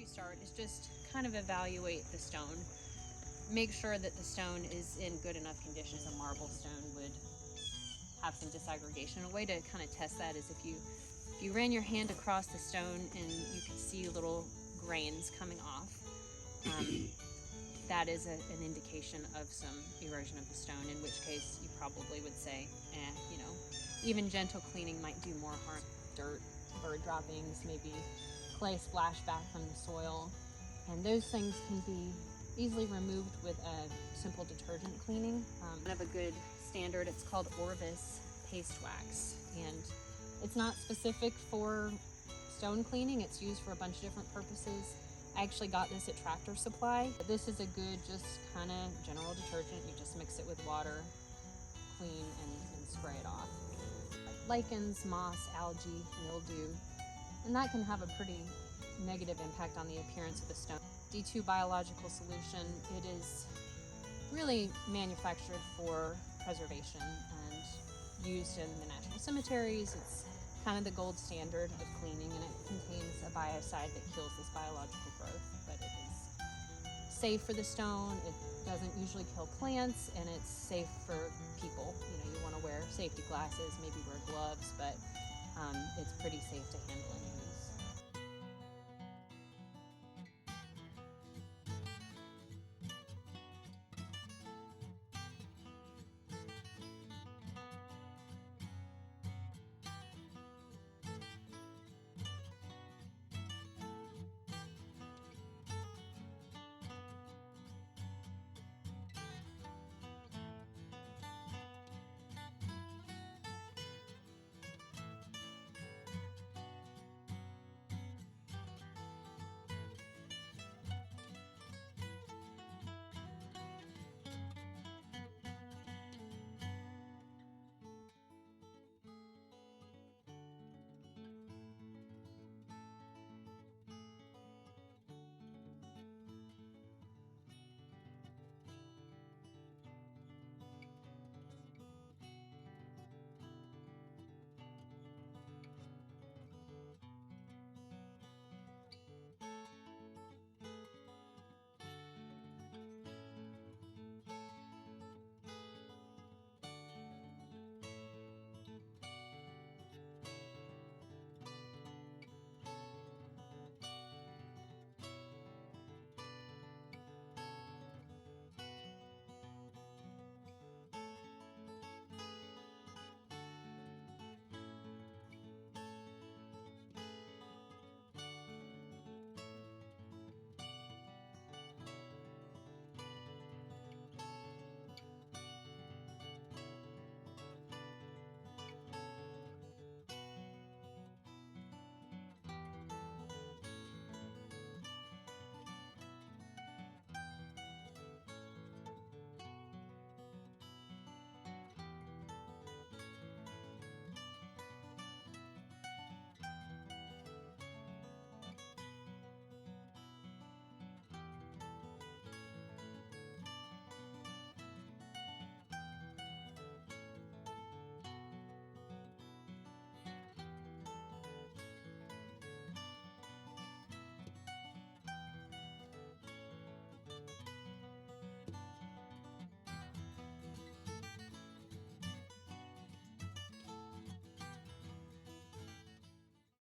start is just kind of evaluate the stone. Make sure that the stone is in good enough condition. A marble stone would have some disaggregation. A way to kind of test that is if you ran your hand across the stone and you could see little grains coming off, that is an indication of some erosion of the stone, in which case you probably would say, even gentle cleaning might do more harm. Dirt, bird droppings, maybe clay splashback from the soil, and those things can be easily removed with a simple detergent cleaning. One of a good standard, it's called Orvus paste wax, and it's not specific for stone cleaning. It's used for a bunch of different purposes. I actually got this at Tractor Supply. This is a good, just kind of general detergent. You just mix it with water, clean, and spray it off. Lichens, moss, algae, mildew, and that can have a pretty negative impact on the appearance of the stone. D2 biological solution, it is really manufactured for preservation and used in the national cemeteries. It's kind of the gold standard of cleaning, and it contains a biocide that kills this biological growth, but it is safe for the stone. It doesn't usually kill plants, and it's safe for people. You want to wear safety glasses, maybe wear gloves, but it's pretty safe to handle anyway.